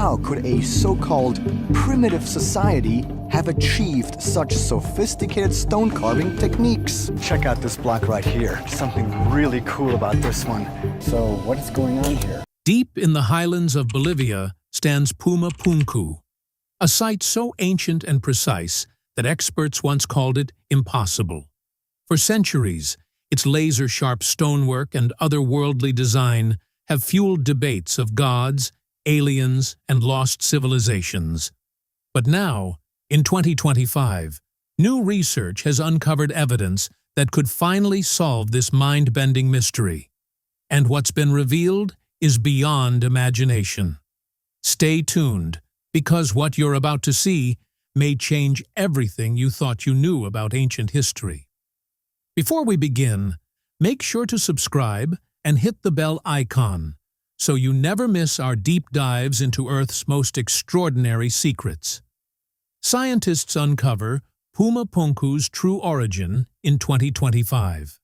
How could a so-called primitive society have achieved such sophisticated stone carving techniques? Check out this block right here. Something really cool about this one. So what is going on here? Deep in the highlands of Bolivia stands Puma Punku, a site so ancient and precise that experts once called it impossible. For centuries, its laser-sharp stonework and otherworldly design have fueled debates of gods, aliens, and lost civilizations. But now, in 2025, new research has uncovered evidence that could finally solve this mind-bending mystery. And what's been revealed is beyond imagination. Stay tuned, because what you're about to see may change everything you thought you knew about ancient history. Before we begin, make sure to subscribe and hit the bell icon so you never miss our deep dives into Earth's most extraordinary secrets. Scientists uncover Puma Punku's true origin in 2025.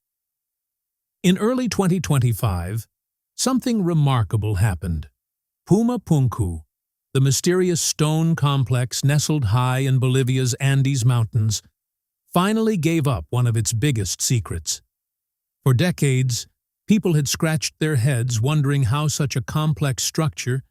In early 2025, something remarkable happened. Puma Punku, the mysterious stone complex nestled high in Bolivia's Andes Mountains, finally gave up one of its biggest secrets. For decades, people had scratched their heads wondering how such a complex structure,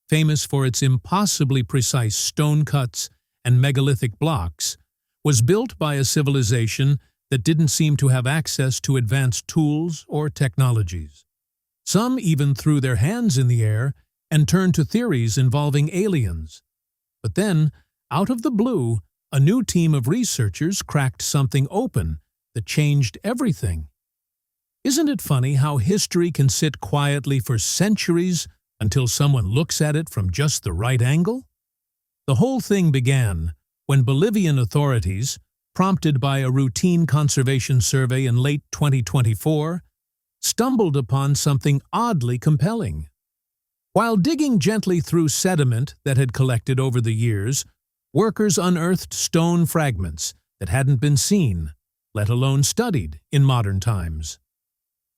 famous for its impossibly precise stone cuts and megalithic blocks, was built by a civilization that didn't seem to have access to advanced tools or technologies. Some even threw their hands in the air and turned to theories involving aliens. But then, out of the blue, a new team of researchers cracked something open that changed everything. Isn't it funny how history can sit quietly for centuries until someone looks at it from just the right angle? The whole thing began when Bolivian authorities, prompted by a routine conservation survey in late 2024, stumbled upon something oddly compelling. While digging gently through sediment that had collected over the years, workers unearthed stone fragments that hadn't been seen, let alone studied, in modern times.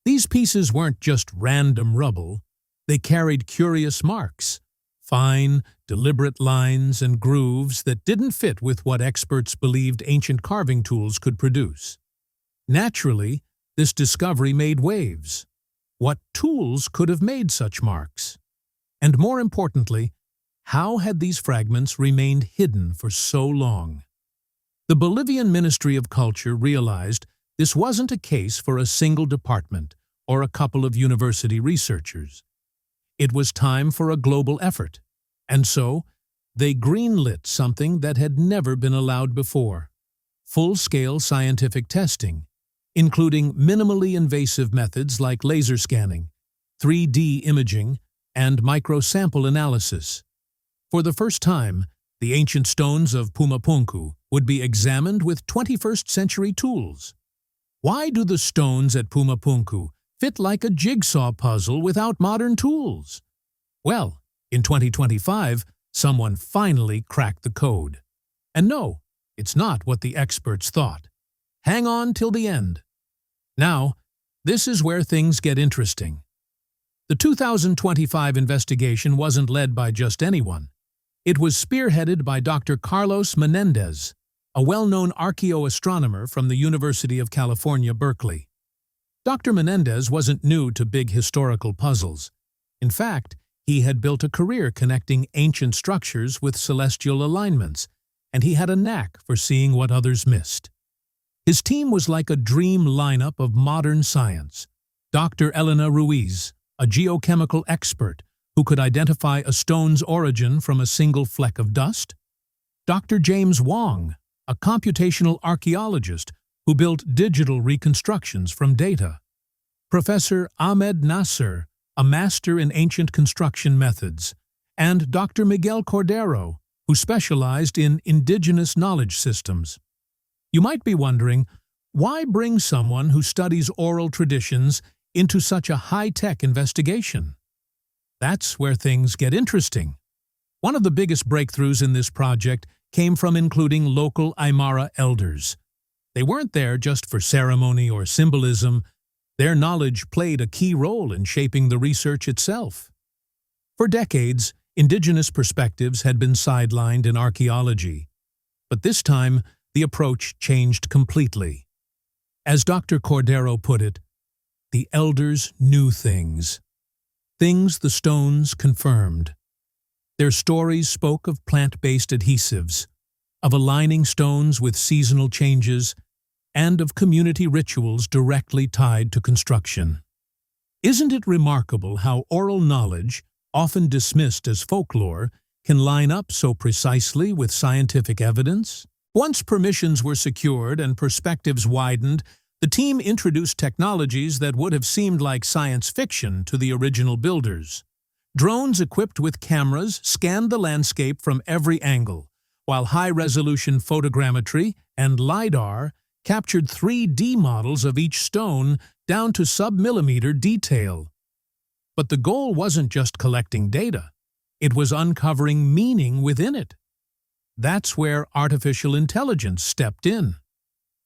These pieces weren't just random rubble, they carried curious marks, fine, deliberate lines and grooves that didn't fit with what experts believed ancient carving tools could produce. Naturally, this discovery made waves. What tools could have made such marks? And more importantly, how had these fragments remained hidden for so long? The Bolivian Ministry of Culture realized this wasn't a case for a single department or a couple of university researchers. It was time for a global effort, and so they greenlit something that had never been allowed before: full-scale scientific testing, including minimally invasive methods like laser scanning, 3D imaging, and microsample analysis. For the first time, the ancient stones of Puma Punku would be examined with 21st-century tools. Why do the stones at Puma Punku fit like a jigsaw puzzle without modern tools? Well, in 2025, someone finally cracked the code. And no, it's not what the experts thought. Hang on till the end. Now, this is where things get interesting. The 2025 investigation wasn't led by just anyone. It was spearheaded by Dr. Carlos Menendez, a well-known archaeoastronomer from the University of California, Berkeley. Dr. Menendez wasn't new to big historical puzzles. In fact, he had built a career connecting ancient structures with celestial alignments, and he had a knack for seeing what others missed. His team was like a dream lineup of modern science. Dr. Elena Ruiz, a geochemical expert who could identify a stone's origin from a single fleck of dust. Dr. James Wong, a computational archaeologist who built digital reconstructions from data. Professor Ahmed Nasser, a master in ancient construction methods. And Dr. Miguel Cordero, who specialized in indigenous knowledge systems. You might be wondering, why bring someone who studies oral traditions into such a high-tech investigation? That's where things get interesting. One of the biggest breakthroughs in this project came from including local Aymara elders. They weren't there just for ceremony or symbolism. Their knowledge played a key role in shaping the research itself. For decades, Indigenous perspectives had been sidelined in archaeology, but this time the approach changed completely. As Dr. Cordero put it, the elders knew things the stones confirmed. Their stories spoke of plant-based adhesives, of aligning stones with seasonal changes, and of community rituals directly tied to construction. Isn't it remarkable how oral knowledge, often dismissed as folklore, can line up so precisely with scientific evidence? Once permissions were secured and perspectives widened, the team introduced technologies that would have seemed like science fiction to the original builders. Drones equipped with cameras scanned the landscape from every angle, while high-resolution photogrammetry and LiDAR captured 3D models of each stone down to sub-millimeter detail. But the goal wasn't just collecting data. It was uncovering meaning within it. That's where artificial intelligence stepped in.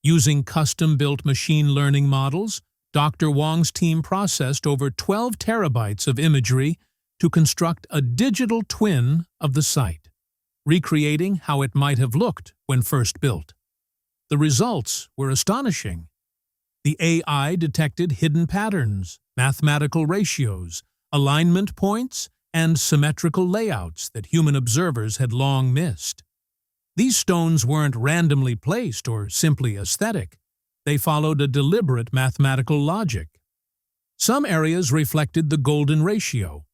Using custom-built machine learning models, Dr. Wong's team processed over 12 terabytes of imagery to construct a digital twin of the site, recreating how it might have looked when first built. The results were astonishing. The AI detected hidden patterns, mathematical ratios, alignment points, and symmetrical layouts that human observers had long missed. These stones weren't randomly placed or simply aesthetic. They followed a deliberate mathematical logic. Some areas reflected the golden ratio.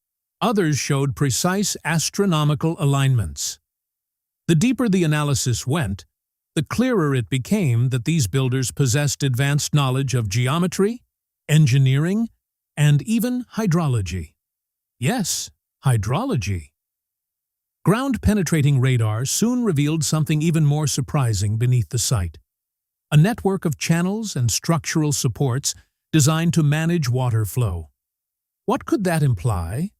Others showed precise astronomical alignments. The deeper the analysis went, the clearer it became that these builders possessed advanced knowledge of geometry, engineering, and even hydrology. Yes, hydrology. Ground-penetrating radar soon revealed something even more surprising beneath the site. A network of channels and structural supports designed to manage water flow. What could that imply?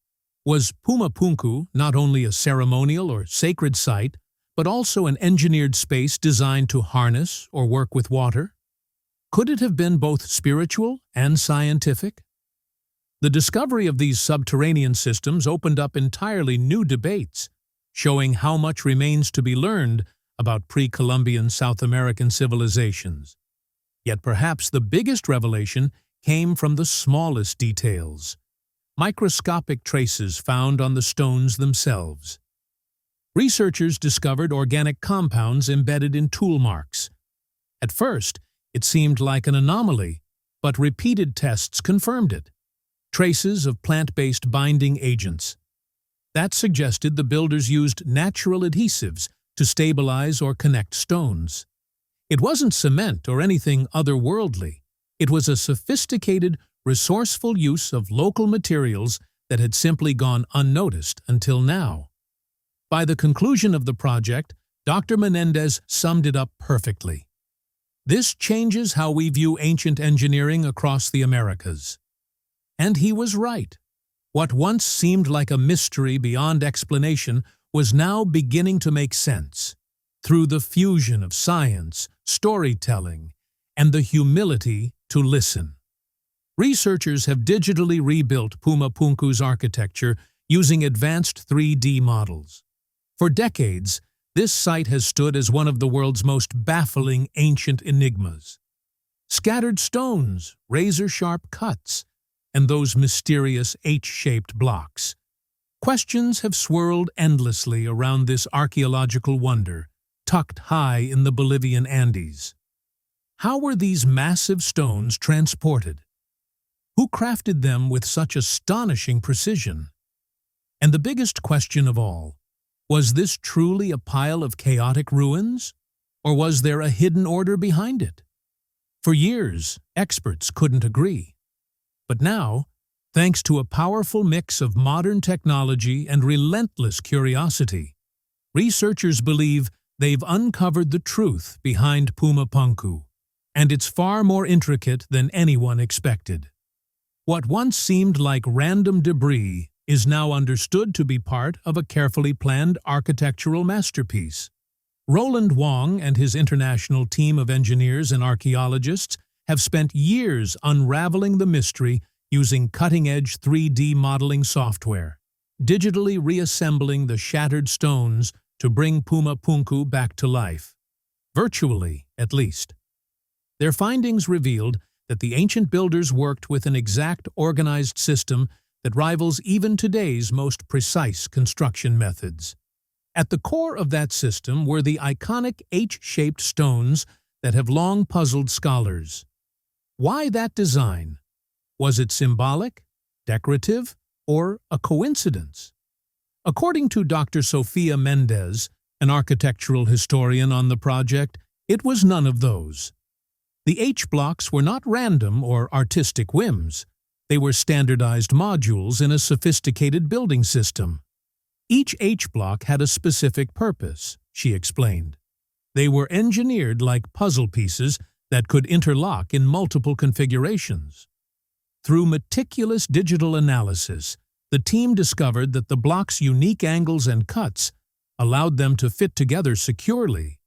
Was Puma Punku not only a ceremonial or sacred site, but also an engineered space designed to harness or work with water? Could it have been both spiritual and scientific? The discovery of these subterranean systems opened up entirely new debates, showing how much remains to be learned about pre-Columbian South American civilizations. Yet perhaps the biggest revelation came from the smallest details, microscopic traces found on the stones themselves. Researchers discovered organic compounds embedded in tool marks. At first, it seemed like an anomaly, but repeated tests confirmed it. Traces of plant-based binding agents. That suggested the builders used natural adhesives to stabilize or connect stones. It wasn't cement or anything otherworldly. It was a sophisticated, resourceful use of local materials that had simply gone unnoticed until now. By the conclusion of the project, Dr. Menendez summed it up perfectly. This changes how we view ancient engineering across the Americas. And he was right. What once seemed like a mystery beyond explanation was now beginning to make sense, through the fusion of science, storytelling, and the humility to listen. Researchers have digitally rebuilt Puma Punku's architecture using advanced 3D models. For decades, this site has stood as one of the world's most baffling ancient enigmas. Scattered stones, razor-sharp cuts, and those mysterious H-shaped blocks. Questions have swirled endlessly around this archaeological wonder, tucked high in the Bolivian Andes. How were these massive stones transported? Who crafted them with such astonishing precision? And the biggest question of all, was this truly a pile of chaotic ruins, or was there a hidden order behind it? For years, experts couldn't agree. But now, thanks to a powerful mix of modern technology and relentless curiosity, researchers believe they've uncovered the truth behind Puma Punku, and it's far more intricate than anyone expected. What once seemed like random debris is now understood to be part of a carefully planned architectural masterpiece. Roland Wong and his international team of engineers and archaeologists have spent years unraveling the mystery using cutting-edge 3D modeling software. digitally reassembling the shattered stones to bring Puma Punku back to life. Virtually, at least. Their findings revealed that the ancient builders worked with an exact, organized system that rivals even today's most precise construction methods. At the core of that system were the iconic H-shaped stones that have long puzzled scholars. Why that design? Was it symbolic, decorative, or a coincidence? According to Dr. Sofia Mendez, an architectural historian on the project, it was none of those. The H-blocks were not random or artistic whims. They were standardized modules in a sophisticated building system. Each H-block had a specific purpose, she explained. They were engineered like puzzle pieces that could interlock in multiple configurations. Through meticulous digital analysis, the team discovered that the block's unique angles and cuts allowed them to fit together securely,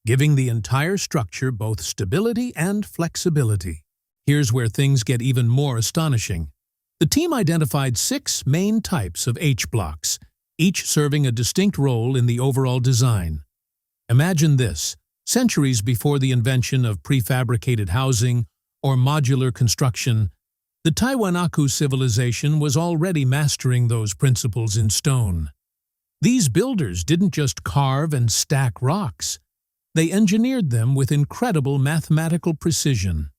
giving the entire structure both stability and flexibility. Here's where things get even more astonishing. The team identified 6 main types of H-blocks, each serving a distinct role in the overall design. Imagine this: centuries before the invention of prefabricated housing or modular construction, the Tiwanaku civilization was already mastering those principles in stone. These builders didn't just carve and stack rocks. They engineered them with incredible mathematical precision.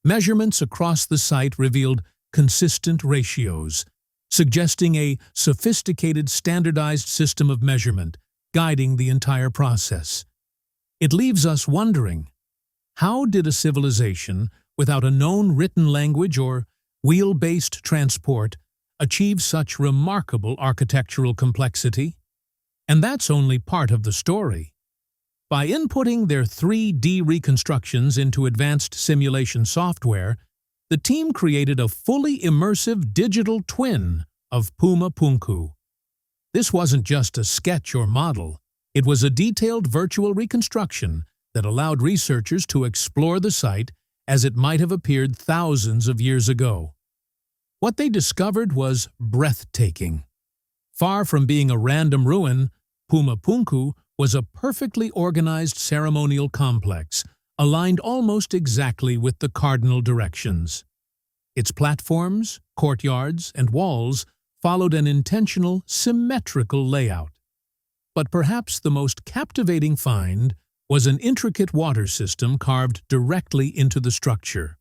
Measurements across the site revealed consistent ratios, suggesting a sophisticated, standardized system of measurement guiding the entire process. It leaves us wondering, how did a civilization without a known written language or wheel-based transport achieve such remarkable architectural complexity? And that's only part of the story. By inputting their 3D reconstructions into advanced simulation software, the team created a fully immersive digital twin of Puma Punku. This wasn't just a sketch or model. It was a detailed virtual reconstruction that allowed researchers to explore the site as it might have appeared thousands of years ago. What they discovered was breathtaking. Far from being a random ruin, Puma Punku was a perfectly organized ceremonial complex, aligned almost exactly with the cardinal directions. Its platforms, courtyards, and walls followed an intentional, symmetrical layout. But perhaps the most captivating find was an intricate water system carved directly into the structure.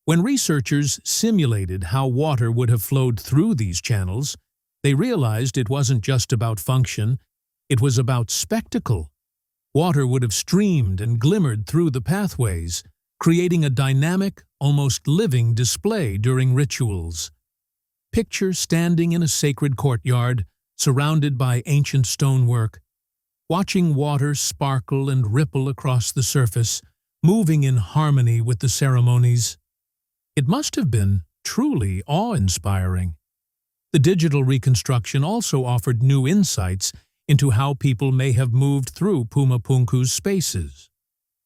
When researchers simulated how water would have flowed through these channels, they realized it wasn't just about function, it was about spectacle. Water would have streamed and glimmered through the pathways, creating a dynamic, almost living display during rituals. Picture standing in a sacred courtyard, surrounded by ancient stonework, watching water sparkle and ripple across the surface, moving in harmony with the ceremonies. It must have been truly awe-inspiring. The digital reconstruction also offered new insights into how people may have moved through Puma Punku's spaces.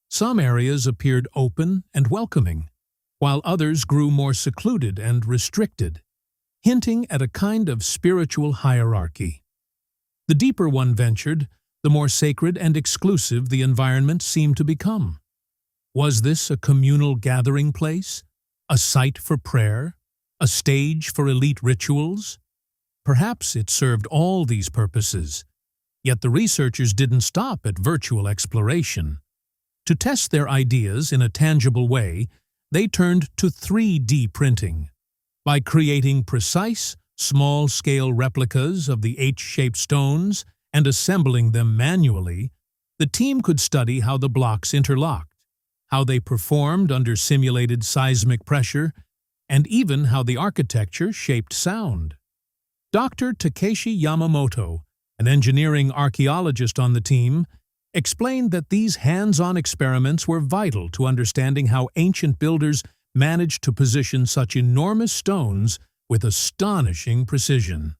Some areas appeared open and welcoming, while others grew more secluded and restricted, hinting at a kind of spiritual hierarchy. The deeper one ventured, the more sacred and exclusive the environment seemed to become. Was this a communal gathering place? A site for prayer? A stage for elite rituals? Perhaps it served all these purposes. Yet the researchers didn't stop at virtual exploration. To test their ideas in a tangible way, they turned to 3D printing. By creating precise, small-scale replicas of the H-shaped stones and assembling them manually, the team could study how the blocks interlocked, how they performed under simulated seismic pressure, and even how the architecture shaped sound. Dr. Takeshi Yamamoto, an engineering archaeologist on the team, explained that these hands-on experiments were vital to understanding how ancient builders managed to position such enormous stones with astonishing precision.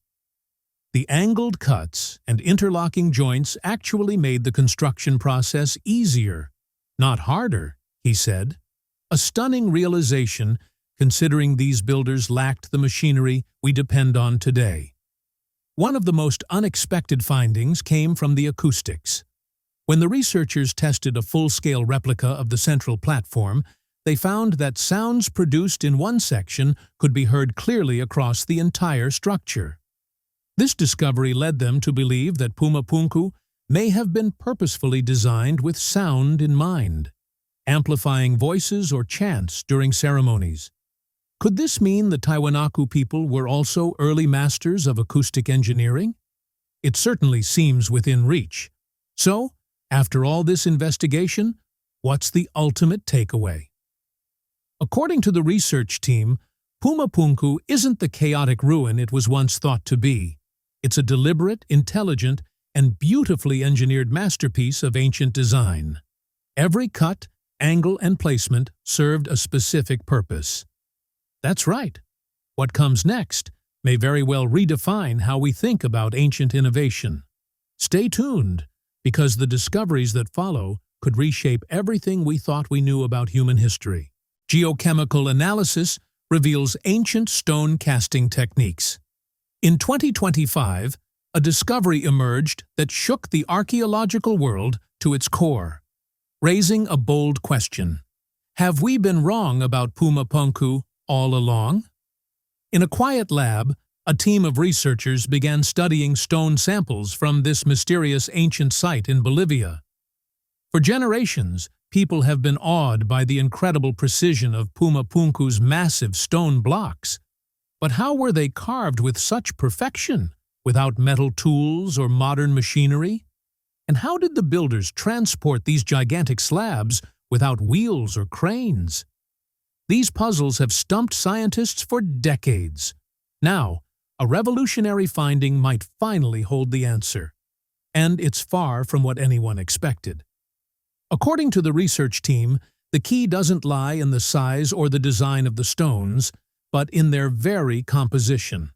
The angled cuts and interlocking joints actually made the construction process easier, not harder, he said. A stunning realization considering these builders lacked the machinery we depend on today. One of the most unexpected findings came from the acoustics. When the researchers tested a full-scale replica of the central platform, they found that sounds produced in one section could be heard clearly across the entire structure. This discovery led them to believe that Puma Punku may have been purposefully designed with sound in mind, amplifying voices or chants during ceremonies. Could this mean the Tiwanaku people were also early masters of acoustic engineering? It certainly seems within reach. So, after all this investigation, what's the ultimate takeaway? According to the research team, Puma Punku isn't the chaotic ruin it was once thought to be. It's a deliberate, intelligent, and beautifully engineered masterpiece of ancient design. Every cut, angle, and placement served a specific purpose. That's right. What comes next may very well redefine how we think about ancient innovation. Stay tuned, because the discoveries that follow could reshape everything we thought we knew about human history. Geochemical analysis reveals ancient stone casting techniques. In 2025, a discovery emerged that shook the archaeological world to its core, raising a bold question. Have we been wrong about Puma Punku all along? In a quiet lab, a team of researchers began studying stone samples from this mysterious ancient site in Bolivia. For generations, people have been awed by the incredible precision of Puma Punku's massive stone blocks. But how were they carved with such perfection, without metal tools or modern machinery? And how did the builders transport these gigantic slabs without wheels or cranes? These puzzles have stumped scientists for decades. Now, a revolutionary finding might finally hold the answer. And it's far from what anyone expected. According to the research team, the key doesn't lie in the size or the design of the stones, but in their very composition.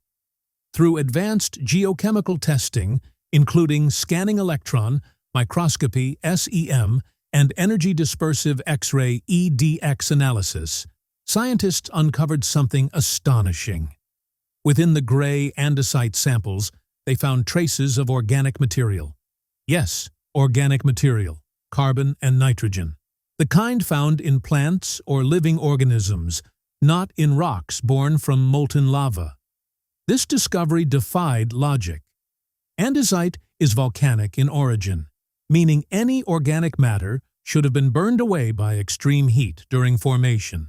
Through advanced geochemical testing, including scanning electron, microscopy (SEM), and energy dispersive X-ray (EDX) analysis, scientists uncovered something astonishing. Within the gray andesite samples, they found traces of organic material. Yes, organic material. Carbon and nitrogen. The kind found in plants or living organisms, not in rocks born from molten lava. This discovery defied logic. Andesite is volcanic in origin, meaning any organic matter should have been burned away by extreme heat during formation.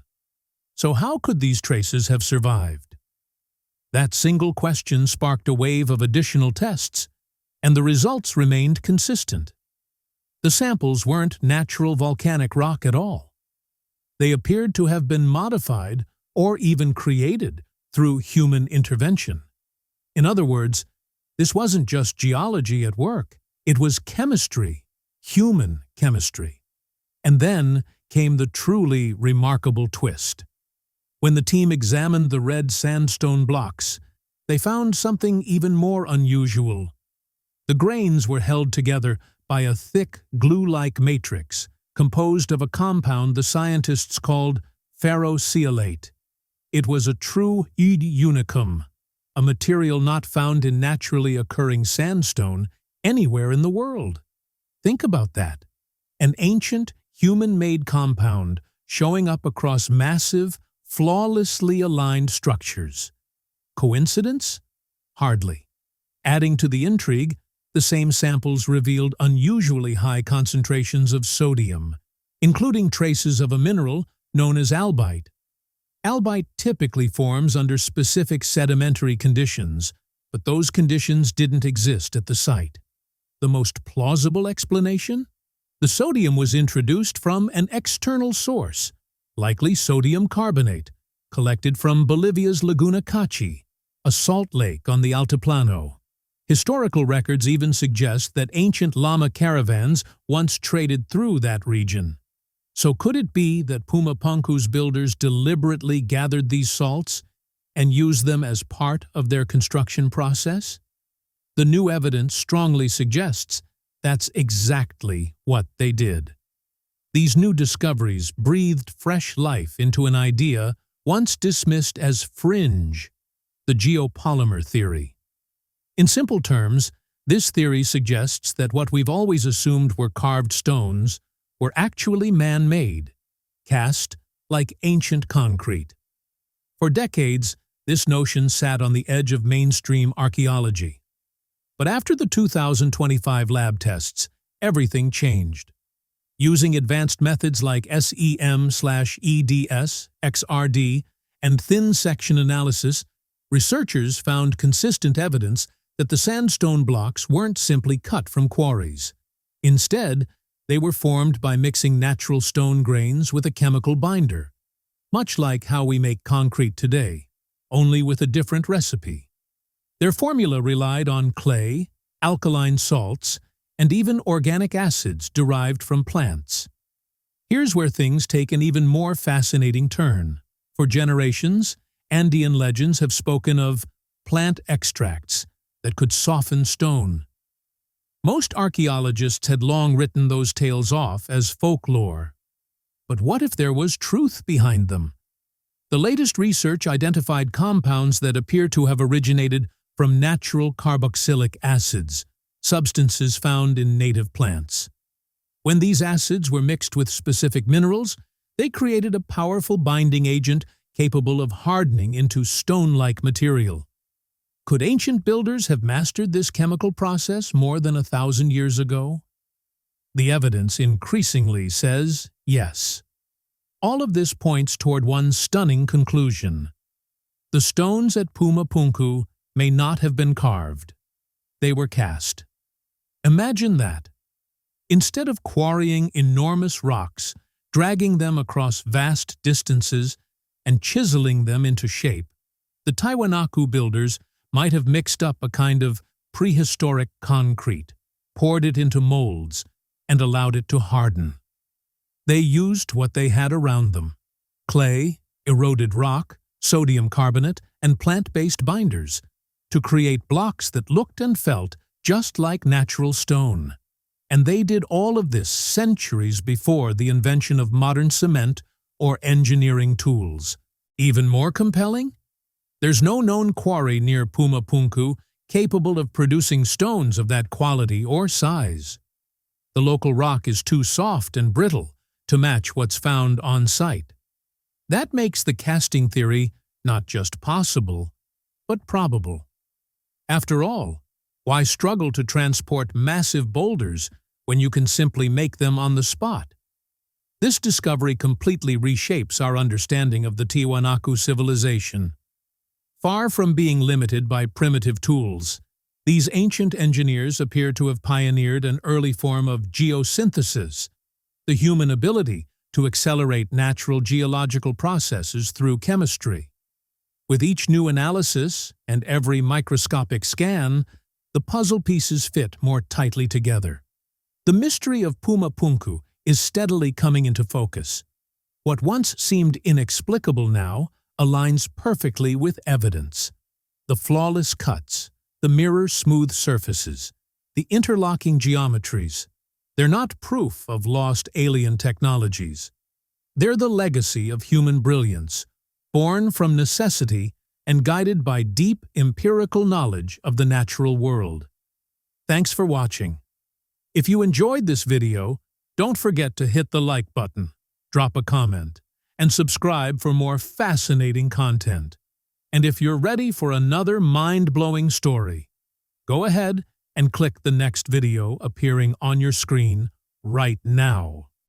So how could these traces have survived? That single question sparked a wave of additional tests, and the results remained consistent. The samples weren't natural volcanic rock at all. They appeared to have been modified or even created through human intervention. In other words, this wasn't just geology at work, it was chemistry, human chemistry. And then came the truly remarkable twist. When the team examined the red sandstone blocks, they found something even more unusual. The grains were held together by a thick, glue-like matrix composed of a compound the scientists called ferrosialate. It was a true unicum, a material not found in naturally occurring sandstone anywhere in the world. Think about that. An ancient, human-made compound showing up across massive, flawlessly aligned structures. Coincidence? Hardly. Adding to the intrigue, the same samples revealed unusually high concentrations of sodium, including traces of a mineral known as albite. Albite typically forms under specific sedimentary conditions, but those conditions didn't exist at the site. The most plausible explanation? The sodium was introduced from an external source, likely sodium carbonate, collected from Bolivia's Laguna Cachi, a salt lake on the Altiplano. Historical records even suggest that ancient llama caravans once traded through that region. So could it be that Puma Punku's builders deliberately gathered these salts and used them as part of their construction process? The new evidence strongly suggests that's exactly what they did. These new discoveries breathed fresh life into an idea once dismissed as fringe, the geopolymer theory. In simple terms, this theory suggests that what we've always assumed were carved stones were actually man-made, cast like ancient concrete. For decades, this notion sat on the edge of mainstream archaeology. But after the 2025 lab tests, everything changed. Using advanced methods like SEM/EDS, XRD, and thin section analysis, researchers found consistent evidence that the sandstone blocks weren't simply cut from quarries. Instead, they were formed by mixing natural stone grains with a chemical binder, much like how we make concrete today, only with a different recipe. Their formula relied on clay, alkaline salts, and even organic acids derived from plants. Here's where things take an even more fascinating turn. For generations, Andean legends have spoken of plant extracts that could soften stone. Most archaeologists had long written those tales off as folklore. But what if there was truth behind them? The latest research identified compounds that appear to have originated from natural carboxylic acids, substances found in native plants. When these acids were mixed with specific minerals, they created a powerful binding agent capable of hardening into stone-like material. Could ancient builders have mastered this chemical process more than 1,000 years ago? The evidence increasingly says yes. All of this points toward one stunning conclusion. The stones at Puma Punku may not have been carved. They were cast. Imagine that. Instead of quarrying enormous rocks, dragging them across vast distances, and chiseling them into shape, the Tiwanaku builders might have mixed up a kind of prehistoric concrete, poured it into molds, and allowed it to harden. They used what they had around them: clay, eroded rock, sodium carbonate, and plant-based binders, to create blocks that looked and felt just like natural stone. And they did all of this centuries before the invention of modern cement or engineering tools. Even more compelling? There's no known quarry near Puma Punku capable of producing stones of that quality or size. The local rock is too soft and brittle to match what's found on site. That makes the casting theory not just possible, but probable. After all, why struggle to transport massive boulders when you can simply make them on the spot? This discovery completely reshapes our understanding of the Tiwanaku civilization. Far from being limited by primitive tools, these ancient engineers appear to have pioneered an early form of geosynthesis, the human ability to accelerate natural geological processes through chemistry. With each new analysis and every microscopic scan, the puzzle pieces fit more tightly together. The mystery of Puma Punku is steadily coming into focus. What once seemed inexplicable now aligns perfectly with evidence. The flawless cuts, the mirror-smooth surfaces, the interlocking geometries. They're not proof of lost alien technologies. They're the legacy of human brilliance, born from necessity and guided by deep empirical knowledge of the natural world. Thanks for watching. If you enjoyed this video, don't forget to hit the like button, drop a comment, and subscribe for more fascinating content. And if you're ready for another mind-blowing story, go ahead and click the next video appearing on your screen right now.